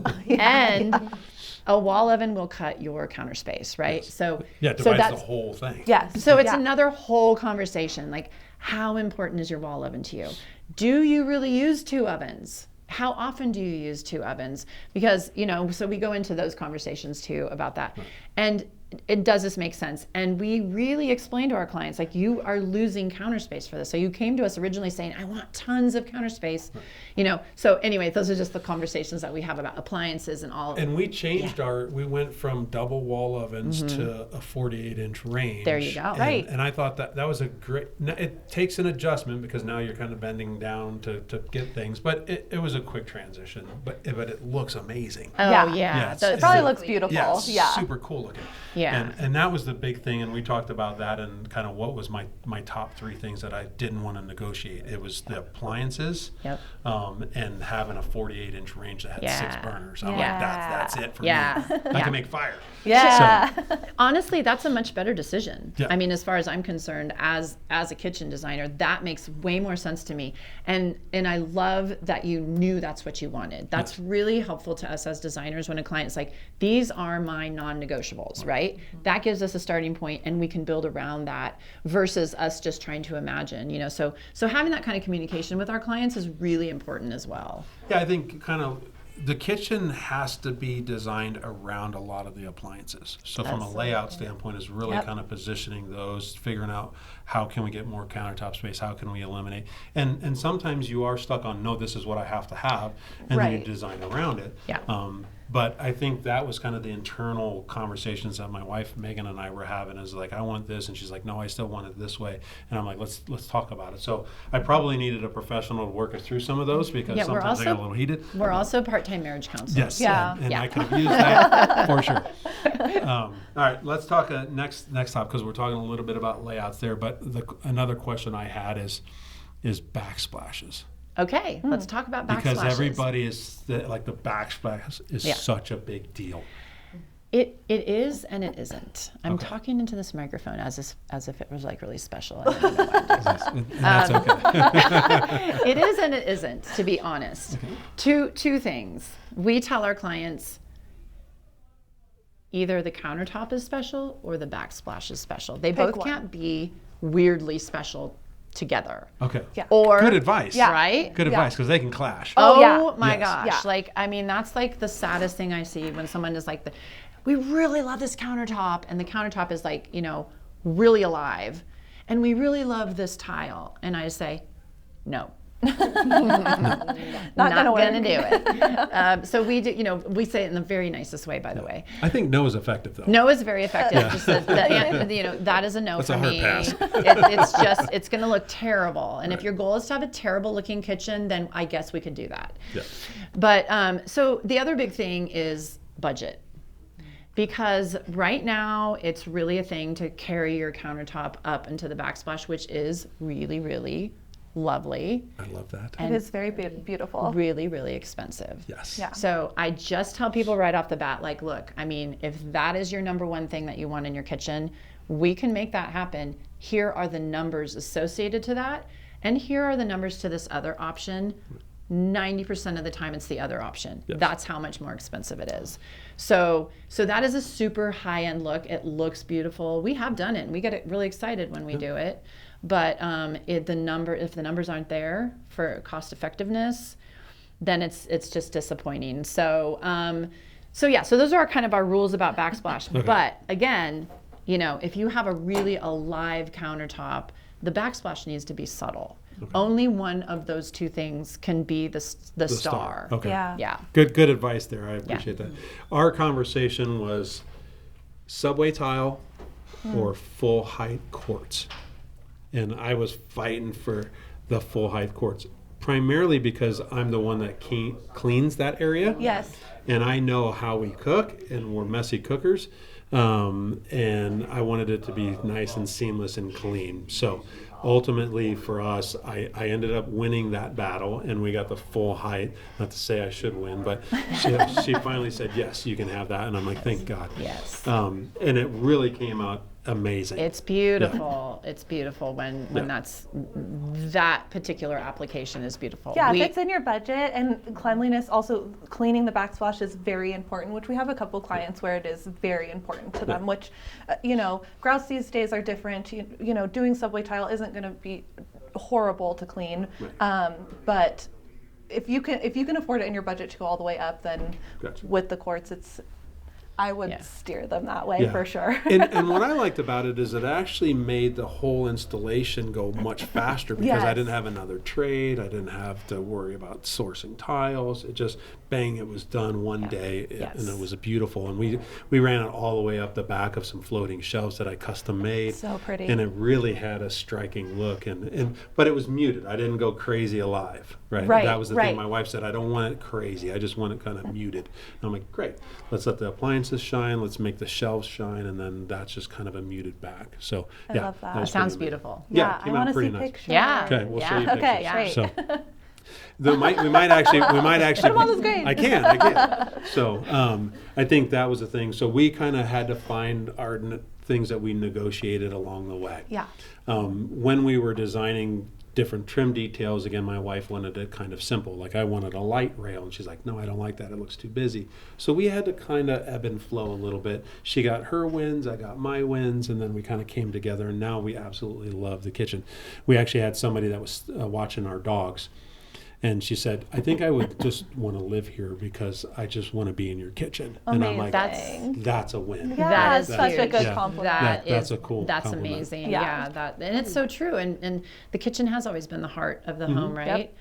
S2: a wall oven will cut your counter space, right?
S1: Yes.
S2: So
S1: it divides the whole thing.
S2: Yes. So it's another whole conversation. Like, how important is your wall oven to you? Do you really use 2 ovens? How often do you use 2 ovens? Because, so we go into those conversations too about that. Right. And does this make sense? And we really explain to our clients, like, you are losing counter space for this. So you came to us originally saying, I want tons of counter space, So anyway, those are just the conversations that we have about appliances and all.
S1: And we changed we went from double wall ovens to a 48-inch range.
S2: There you go.
S3: Right.
S1: And I thought that was a great, it takes an adjustment because now you're kind of bending down to get things, but it was a quick transition, but it looks amazing.
S2: Oh, yeah.
S3: It probably looks beautiful.
S1: Yeah, super cool looking.
S2: Yeah.
S1: And that was the big thing, and we talked about that and kind of what was my top 3 things that I didn't want to negotiate. It was the appliances, and having a 48-inch range that had 6 burners. I'm like, that's it for me. I can make fire.
S3: Yeah.
S2: So, honestly, that's a much better decision.
S1: Yeah.
S2: I mean, as far as I'm concerned, as a kitchen designer, that makes way more sense to me. And I love that you knew that's what you wanted. That's really helpful to us as designers when a client's like, these are my non-negotiables, right? That gives us a starting point, and we can build around that versus us just trying to imagine, So having that kind of communication with our clients is really important as well.
S1: Yeah, I think kind of the kitchen has to be designed around a lot of the appliances. So from a layout standpoint, is really kind of positioning those, figuring out how can we get more countertop space, how can we eliminate, and sometimes you are stuck on, no, this is what I have to have, and then you design around it.
S2: Yeah.
S1: But I think that was kind of the internal conversations that my wife Megan and I were having. Is like, I want this, and she's like, no, I still want it this way. And I'm like, let's talk about it. So I probably needed a professional to work us through some of those because sometimes I got a little heated.
S2: We're also part-time marriage counselors.
S1: Yes, and I could have used that for sure. All right, let's talk next topic because we're talking a little bit about layouts there. But another question I had is backsplashes.
S2: Okay, let's talk about backsplashes.
S1: Because everybody is, like the backsplash is such a big deal.
S2: It is and it isn't. I'm talking into this microphone as if it was like really special. I don't know why I'm doing that.
S1: That's okay.
S2: It is and it isn't, to be honest. Two things. We tell our clients either the countertop is special or the backsplash is special. They both can't be weirdly special together.
S1: Okay.
S3: Yeah.
S2: Or
S1: good advice.
S2: Yeah. Right?
S1: Good advice, because they can clash.
S2: Oh my gosh.
S3: Yeah.
S2: Like, I mean, that's like the saddest thing I see when someone is like, we really love this countertop, and the countertop is like, really alive, and we really love this tile. And I say, no. Not gonna do it. So we do, we say it in the very nicest way, by the way.
S1: I think no is effective, though.
S2: No is very effective. Just that is a no
S1: That's
S2: for
S1: a hard
S2: me.
S1: pass.
S2: It's going to look terrible. And if your goal is to have a terrible looking kitchen, then I guess we could do that.
S1: Yeah.
S2: But so the other big thing is budget. Because right now it's really a thing to carry your countertop up into the backsplash, which is really, really lovely.
S1: I love that.
S3: It is very beautiful.
S2: Really, really expensive.
S1: Yes.
S3: Yeah.
S2: So I just tell people right off the bat, like, look, I mean, if that is your number one thing that you want in your kitchen, we can make that happen. Here are the numbers associated to that, and here are the numbers to this other option. 90% of the time it's the other option.
S1: Yes.
S2: That's how much more expensive it is. So that is a super high-end look. It looks beautiful. We have done it, and we get really excited when we do it. But if the numbers aren't there for cost effectiveness, then it's just disappointing. So those are kind of our rules about backsplash.
S1: Okay.
S2: But again, if you have a really alive countertop, the backsplash needs to be subtle. Okay. Only one of those two things can be the star.
S1: Okay.
S2: Yeah.
S1: Good advice there. I appreciate that. Our conversation was subway tile or full height quartz. And I was fighting for the full height quartz, primarily because I'm the one that cleans that area.
S3: Yes.
S1: And I know how we cook, and we're messy cookers. And I wanted it to be nice and seamless and clean. So ultimately for us, I ended up winning that battle, and we got the full height. Not to say I should win, but she finally said, yes, you can have that. And I'm like, thank God.
S2: Yes.
S1: And it really came out amazing.
S2: It's beautiful. Yeah. It's beautiful when that particular application is beautiful.
S3: Yeah, if it's in your budget, and cleanliness, also cleaning the backsplash is very important, which we have a couple clients where it is very important to them, which, grouts these days are different. Doing subway tile isn't going to be horrible to clean, but if you can afford it in your budget to go all the way up, then with the quartz, I would steer them that way for sure.
S1: and what I liked about it is it actually made the whole installation go much faster, because I didn't have another trade. I didn't have to worry about sourcing tiles. It just, bang, it was done one day, and it was beautiful. And we ran it all the way up the back of some floating shelves that I custom made.
S3: So pretty.
S1: And it really had a striking look. But it was muted. I didn't go crazy alive. Right. That was the thing. My wife said, I don't want it crazy. I just want it kind of muted. And I'm like, great. Let's let the appliances shine. Let's make the shelves shine. And then that's just kind of a muted back. So
S3: I love that.
S2: That sounds beautiful.
S1: Yeah,
S3: I want to see pictures.
S2: Yeah.
S1: Okay, we'll show you pictures.
S3: Okay, great.
S1: So we might actually.
S3: Put them on the screen.
S1: I can. So I think that was the thing. So we kind of had to find our things that we negotiated along the way.
S3: Yeah.
S1: When we were designing different trim details, again, my wife wanted it kind of simple. Like, I wanted a light rail, and she's like, no, I don't like that. It looks too busy. So we had to kind of ebb and flow a little bit. She got her wins, I got my wins, and then we kind of came together, and now we absolutely love the kitchen. We actually had somebody that was watching our dogs, and she said, I think I would just want to live here because I just want to be in your kitchen.
S3: Amazing.
S1: And I'm like, that's a win.
S3: Yeah,
S2: that is
S3: such a good
S1: Yeah.
S3: compliment.
S1: That's a cool
S2: That's
S1: compliment.
S2: amazing.
S3: Yeah.
S2: And it's so true. And the kitchen has always been the heart of the home, right?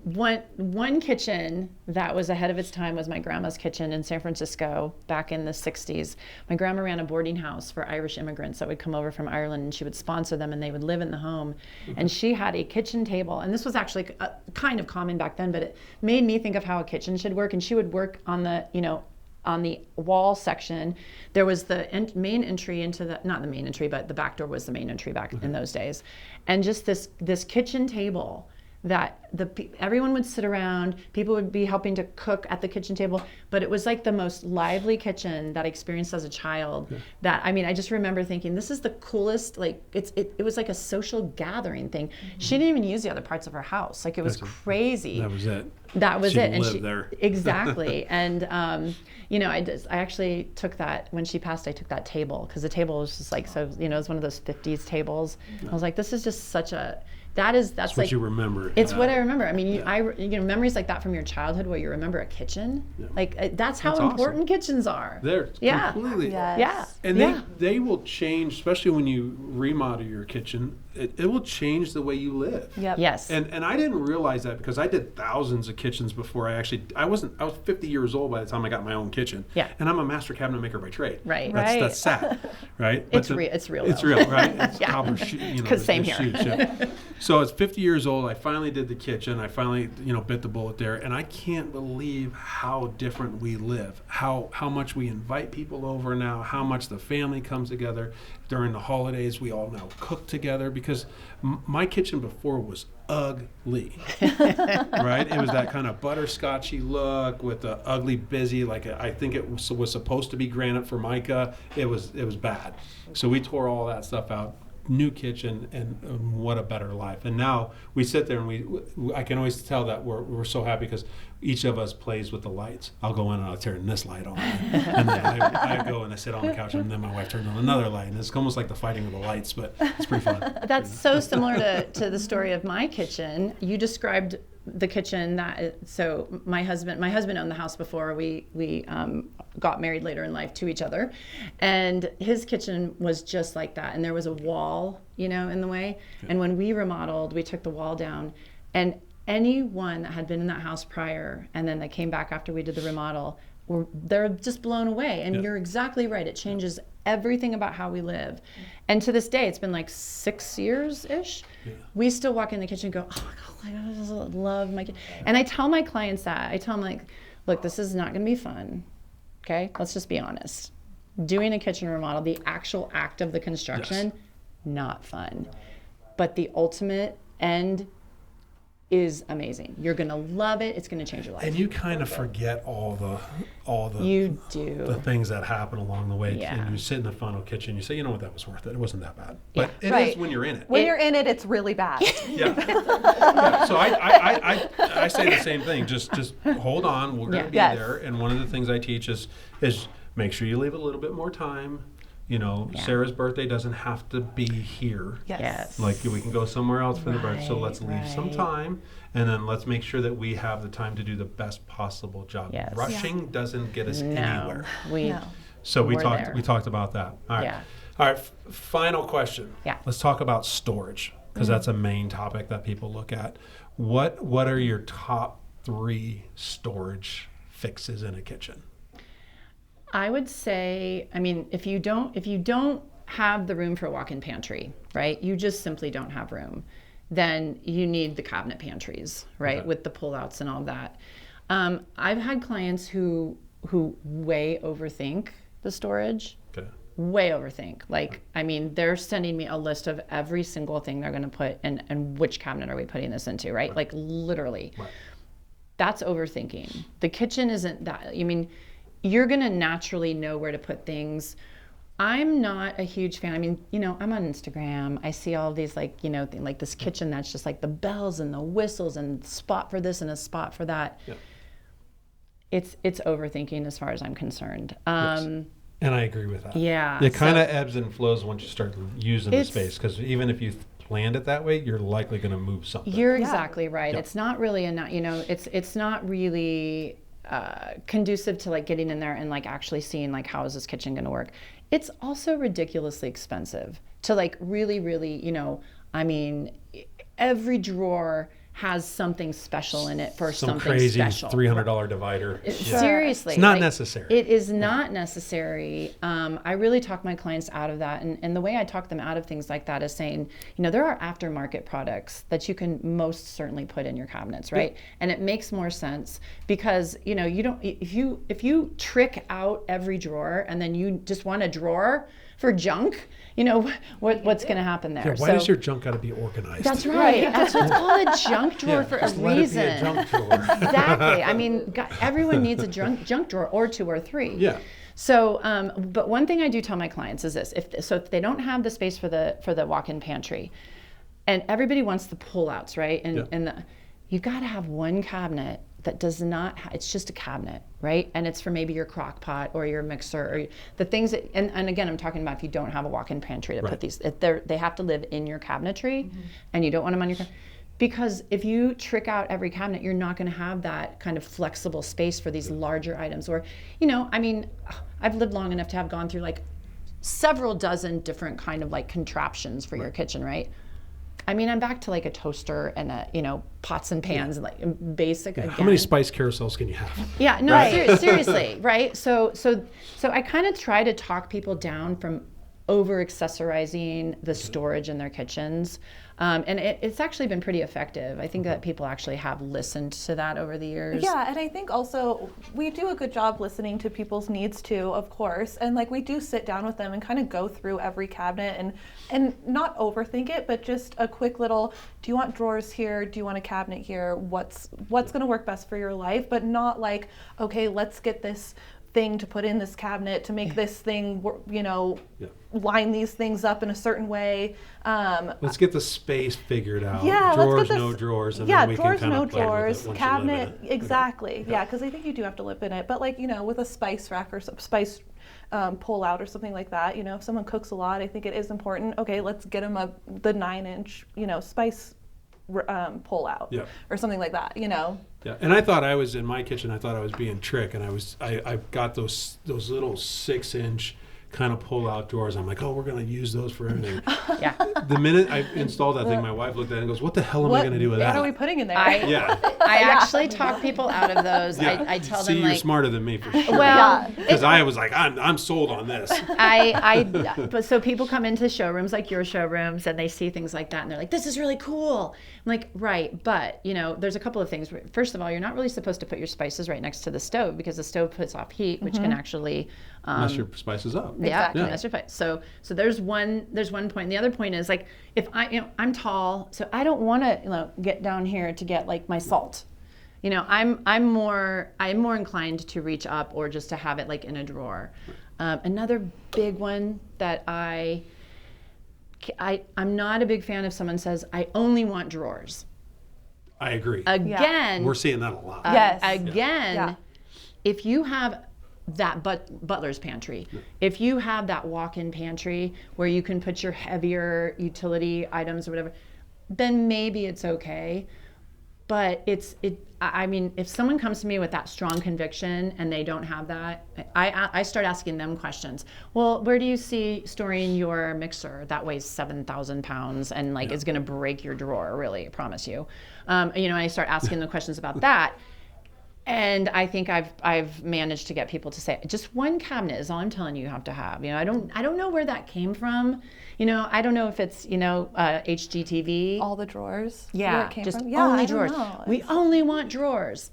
S2: One kitchen that was ahead of its time was my grandma's kitchen in San Francisco back in the 60s. My grandma ran a boarding house for Irish immigrants that would come over from Ireland, and she would sponsor them, and they would live in the home. And she had a kitchen table, and this was actually kind of common back then, but it made me think of how a kitchen should work. And she would work on the, on the wall section. There was the main entry into not the main entry, but the back door was the main entry back in those days. And just this kitchen table that everyone would sit around, people would be helping to cook at the kitchen table, but it was like the most lively kitchen that I experienced as a child. Yeah. That, I mean, I just remember thinking, this is the coolest, like, it was like a social gathering thing. Mm-hmm. She didn't even use the other parts of her house. Like, it was crazy.
S1: That was it.
S2: That was
S1: she
S2: it.
S1: And lived there.
S2: Exactly. And, you know, I actually took that, when she passed, I took that table, because the table was just like, so, you know, it was one of those 50s tables. Yeah. I was like, this is just such a, that's
S1: what
S2: like,
S1: you remember.
S2: It's what I remember. I mean, you know, memories like that from your childhood where you remember a kitchen, like that's how important awesome. Kitchens are.
S1: They're completely.
S3: Yes.
S2: Yeah.
S1: And they will change, especially when you remodel your kitchen. It will change the way you live.
S2: Yep. Yes.
S1: And I didn't realize that, because I did thousands of kitchens before I was 50 years old by the time I got my own kitchen.
S2: Yeah.
S1: And I'm a master cabinet maker by trade.
S2: Right.
S1: That's sad. Right.
S2: But it's real.
S1: It's real, right? It's
S2: yeah.
S1: You know,
S2: same here.
S1: Shoots, yeah. So it's 50 years old. I finally did the kitchen. I finally, bit the bullet there. And I can't believe how different we live, how much we invite people over now, how much the family comes together. During the holidays, we all now cook together, because my kitchen before was ugly, right? It was that kind of butterscotchy look with the ugly busy, like I think it was supposed to be granite for Micah. It was bad. So we tore all that stuff out. New kitchen, and what a better life. And now we sit there and I can always tell that we're so happy, because each of us plays with the lights. I'll go in and I'll turn this light on, and then I go and I sit on the couch, and then my wife turns on another light, and it's almost like the fighting of the lights, but it's pretty fun.
S2: That's so similar to the story of my kitchen. You described the kitchen so my husband owned the house before we got married later in life to each other, and his kitchen was just like that, and there was a wall, in the way. Okay. And when we remodeled, we took the wall down, and anyone that had been in that house prior and then they came back after we did the remodel, they're just blown away. And You're exactly right. It changes everything about how we live. And to this day, it's been like 6 years-ish. Yeah. We still walk in the kitchen and go, oh my God, I just love my kitchen. And I tell my clients that. I tell them, like, look, this is not going to be fun. Okay? Let's just be honest. Doing a kitchen remodel, the actual act of the construction, not fun. But the ultimate end is amazing. You're gonna love it. It's gonna change your life.
S1: And you kind of forget all the
S2: you do
S1: the things that happen along the way.
S2: Yeah.
S1: And you sit in the funnel kitchen. You say, you know what, that was worth it. It wasn't that bad. But
S2: Yeah.
S1: it is when you're in it.
S3: When you're in it, it's really bad.
S1: Yeah. So I say the same thing. Just hold on. We're gonna be there. And one of the things I teach is make sure you leave a little bit more time. Sarah's birthday doesn't have to be here.
S2: Yes.
S1: Like, we can go somewhere else for the birthday. So let's leave some time, and then let's make sure that we have the time to do the best possible job.
S2: Yes.
S1: Rushing doesn't get us anywhere. So we talked about that. All right.
S2: Yeah.
S1: All right. Final question.
S2: Yeah.
S1: Let's talk about storage, because that's a main topic that people look at. What are your top 3 storage fixes in a kitchen?
S2: I would say, if you don't have the room for a walk-in pantry, right? You just simply don't have room. Then you need the cabinet pantries, right? Okay. With the pull-outs and all that. I've had clients who way overthink the storage.
S1: Okay.
S2: Way overthink. They're sending me a list of every single thing they're going to put and which cabinet are we putting this into, right? Like, literally. Right. That's overthinking. The kitchen isn't that. You're going to naturally know where to put things. I'm not a huge fan. I'm on Instagram. I see all these like this kitchen that's just like the bells and the whistles and spot for this and a spot for that. Yeah. It's overthinking as far as I'm concerned.
S1: Yes. And I agree with that.
S2: Yeah.
S1: It kind of ebbs and flows once you start using the space, because even if you planned it that way, you're likely going to move something.
S2: You're exactly right.
S1: Yep.
S2: It's not really it's not really conducive to like getting in there and like actually seeing like, how is this kitchen going to work. It's also ridiculously expensive to like really every drawer has something special in it for something
S1: crazy
S2: special.
S1: $300 divider.
S2: Seriously.
S1: It's not necessary.
S2: It is not necessary. I really talk my clients out of that. And the way I talk them out of things like that is saying, there are aftermarket products that you can most certainly put in your cabinets, right? Yeah. And it makes more sense because, you don't, if you trick out every drawer and then you just want a drawer for junk, what's going to happen there?
S1: Yeah, why does your junk got to be organized?
S2: That's right. That's what's called a junk drawer for a reason.
S1: Let it be a junk drawer.
S2: Exactly. I mean, everyone needs a junk drawer or 2 or 3.
S1: Yeah.
S2: So, but one thing I do tell my clients is this: if they don't have the space for the walk-in pantry, and everybody wants the pull-outs, right? And you got to have one cabinet that does not. It's just a cabinet, right? And it's for maybe your crock pot or your mixer or the things that. And again, I'm talking about if you don't have a walk-in pantry to put these. They have to live in your cabinetry, and you don't want them on your. Because if you trick out every cabinet, you're not going to have that kind of flexible space for these larger items. Or, I've lived long enough to have gone through like several dozen different kind of like contraptions for your kitchen, right? I mean, I'm back to like a toaster and pots and pans and like basic. Again.
S1: How many spice carousels can you have?
S2: Yeah, no, seriously, right? So I kind of try to talk people down from over accessorizing the storage in their kitchens. And it's actually been pretty effective. I think that people actually have listened to that over the years.
S3: Yeah, and I think also we do a good job listening to people's needs too, of course. And like we do sit down with them and kind of go through every cabinet and not overthink it, but just a quick little, do you want drawers here? Do you want a cabinet here? What's going to work best for your life? But not like, okay, let's get this thing to put in this cabinet to make this thing, line these things up in a certain way.
S1: Let's get the space figured out.
S3: Yeah,
S1: drawers, no drawers, and then we
S3: drawers,
S1: can kind
S3: no
S1: of play
S3: drawers,
S1: with it
S3: cabinet,
S1: exactly.
S3: Okay. Yeah, because I think you do have to live in it. But like with a spice rack or spice pull out or something like that. If someone cooks a lot, I think it is important. Okay, let's get them the 9-inch spice pull out or something like that.
S1: Yeah, and I thought I was in my kitchen. I thought I was being tricked, and I got those little 6-inch kind of pull-out drawers. I'm like, oh, we're going to use those for everything.
S2: Yeah.
S1: The minute I installed that thing, my wife looked at it and goes, what the hell am I going to do with that?
S3: What are we putting in there?
S2: I actually talk people out of those.
S1: Yeah.
S2: I tell
S1: See,
S2: them
S1: you're
S2: like,
S1: smarter than me for sure.
S2: Well,
S1: because I was like, I'm sold on this.
S2: But so people come into showrooms like your showrooms and they see things like that and they're like, this is really cool. I'm like, right, but there's a couple of things. First of all, you're not really supposed to put your spices right next to the stove because the stove puts off heat, which can actually
S1: mess your spices up.
S2: Yeah, mess your spice. So there's one point. The other point is like if I'm tall, so I don't want to get down here to get like my salt. I'm more inclined to reach up or just to have it like in a drawer. Another big one that I'm not a big fan if someone says I only want drawers.
S1: I agree.
S2: Again,
S1: we're seeing that a lot.
S3: Yes.
S2: If you have that butler's pantry, if you have that walk-in pantry where you can put your heavier utility items or whatever, then maybe it's okay. But if someone comes to me with that strong conviction and they don't have that, I start asking them questions. Well, where do you see storing your mixer that weighs 7,000 pounds and is going to break your drawer? Really, I promise you. I start asking the questions about that. And I think I've managed to get people to say just one cabinet is all I'm telling you have to have. I don't know where that came from. I don't know if it's HGTV.
S3: All the drawers.
S2: Yeah,
S3: where it came
S2: just
S3: from.
S2: only drawers. We only want drawers.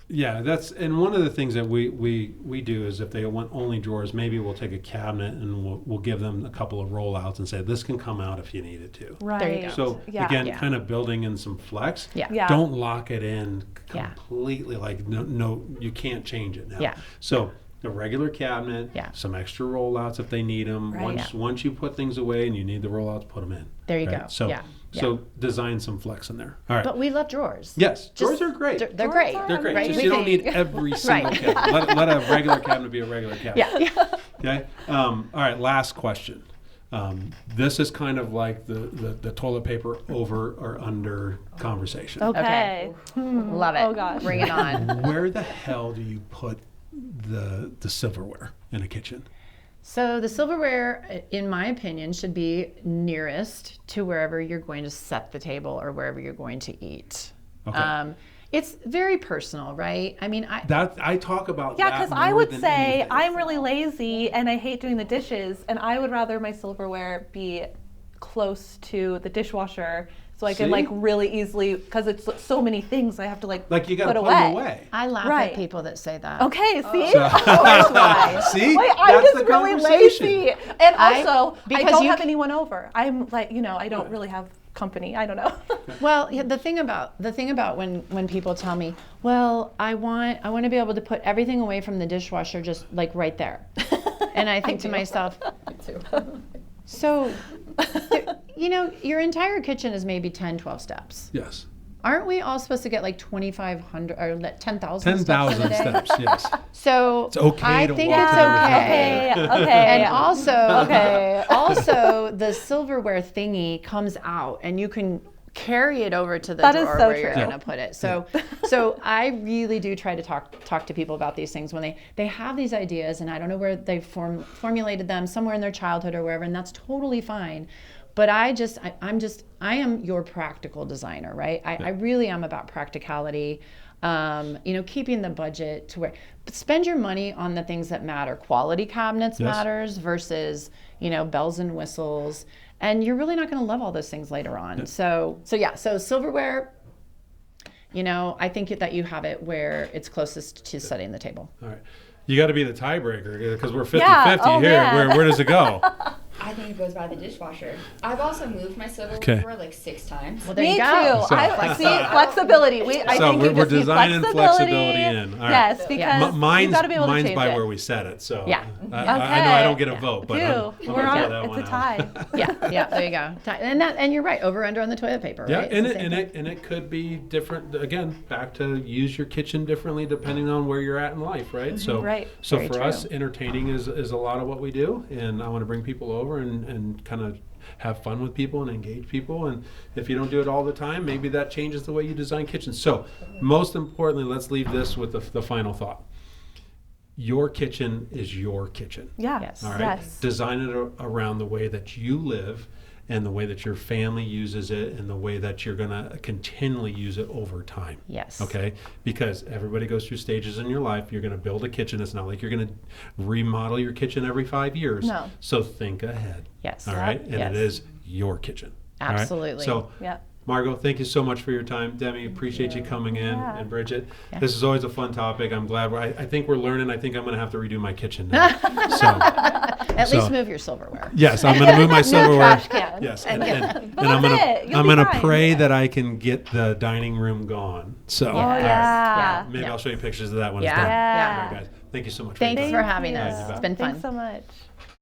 S1: Yeah, and one of the things that we do is if they want only drawers, maybe we'll take a cabinet and we'll give them a couple of rollouts and say this can come out if you need it to.
S3: Right.
S2: There you go.
S1: So again, kind of building in some flex.
S2: Yeah.
S1: Don't lock it in completely. Like no, you can't change it now.
S2: Yeah.
S1: So a regular cabinet, some extra rollouts if they need them.
S2: Right.
S1: Once you put things away and you need the rollouts, put them in.
S2: There you go.
S1: So So design some flex in there. All right.
S2: But we love drawers.
S1: Yes, drawers are great.
S2: They're great.
S1: They're great.
S2: Right?
S1: Just you don't need every single cabinet. Let a regular cabinet be a regular cabinet.
S2: Yeah.
S1: Okay. All right. Last question. This is kind of like the toilet paper over or under conversation.
S3: Okay.
S2: Love it.
S3: Oh gosh.
S2: Bring it on.
S1: Where the hell do you put the silverware in a kitchen?
S2: So the silverware, in my opinion, should be nearest to wherever you're going to set the table or wherever you're going to eat.
S1: Okay.
S2: It's very personal, right? I mean,
S1: I talk about
S3: Yeah,
S1: that
S3: because I
S1: more
S3: would
S1: than
S3: say
S1: anything.
S3: I'm really lazy and I hate doing the dishes, and I would rather my silverware be close to the dishwasher. So I can like really easily, because it's so many things I have to like
S1: you got to
S3: put
S1: put them away.
S2: I laugh at people that say that.
S3: Okay, see?
S1: See?
S3: Wait, I'm just really lazy. And also, I don't have anyone over. I'm like, I don't really have company. I don't know.
S2: Well, the thing about when people tell me, well, I want to be able to put everything away from the dishwasher just like right there. And I think to myself, so your entire kitchen is maybe 10, 12 steps.
S1: Yes.
S2: Aren't we all supposed to get like 2,500 or 10,000 steps?
S1: 10,000 steps, yes.
S2: So
S1: it's okay
S2: I
S1: to
S2: think
S1: walk
S2: it's okay.
S3: Okay.
S2: And also the silverware thingy comes out, and you can carry it over to the drawer where you're going to put it. So I really do try to talk to people about these things when they have these ideas, and I don't know where they formulated them, somewhere in their childhood or wherever, and that's totally fine. But I am your practical designer, right? I really am about practicality, keeping the budget to where, but spend your money on the things that matter. Quality cabinets matters versus, bells and whistles. And you're really not going to love all those things later on. Yeah. So silverware, I think that you have it where it's closest to setting the table.
S1: All right. You got to be the tiebreaker because we're 50-50 here. Where does it go?
S4: I think it goes by the dishwasher. I've also moved my silverware like 6 times.
S2: Well, there you
S3: go.
S2: So,
S3: I see flexibility. I think
S1: we're designing flexibility in. All right.
S3: Yes, because
S1: mine's
S3: got to be able to change
S1: by
S3: it.
S1: where we set it. So
S2: yeah.
S1: I know I don't get a vote, but I'm
S3: it's a tie.
S2: Yeah, there you go. And you're right. Over under on the toilet paper.
S1: Yeah,
S2: right?
S1: and it could be different. Again, back to use your kitchen differently depending on where you're at in life, right? So
S2: Very
S1: for us, entertaining is a lot of what we do, and I want to bring people over and kind of have fun with people and engage people. And if you don't do it all the time, maybe that changes the way you design kitchens. So most importantly, let's leave this with the final thought. Your kitchen is your kitchen.
S3: Yeah.
S2: Yes.
S1: All right.
S3: Yes.
S1: Design it around the way that you live and the way that your family uses it and the way that you're going to continually use it over time.
S2: Yes.
S1: Okay? Because everybody goes through stages in your life. You're going to build a kitchen. It's not like you're going to remodel your kitchen every 5 years.
S3: No.
S1: So think ahead.
S2: Yes.
S1: All right? And it is your kitchen.
S2: Absolutely.
S1: All right? So, Margo, thank you so much for your time. Demi, appreciate you coming in. And Bridget, this is always a fun topic. I'm glad. I think we're learning. I think I'm going to have to redo my kitchen now.
S2: At least move your silverware.
S1: Yes, I'm going to move my silverware.
S3: Trash can.
S1: Yes, and I'm going to pray that I can get the dining room gone. So, maybe I'll show you pictures of that when it's done.
S3: Yeah.
S1: All right, guys. Thank you so much.
S2: Thanks for having us.
S1: Yeah,
S2: it's been fun.
S3: Thanks so much.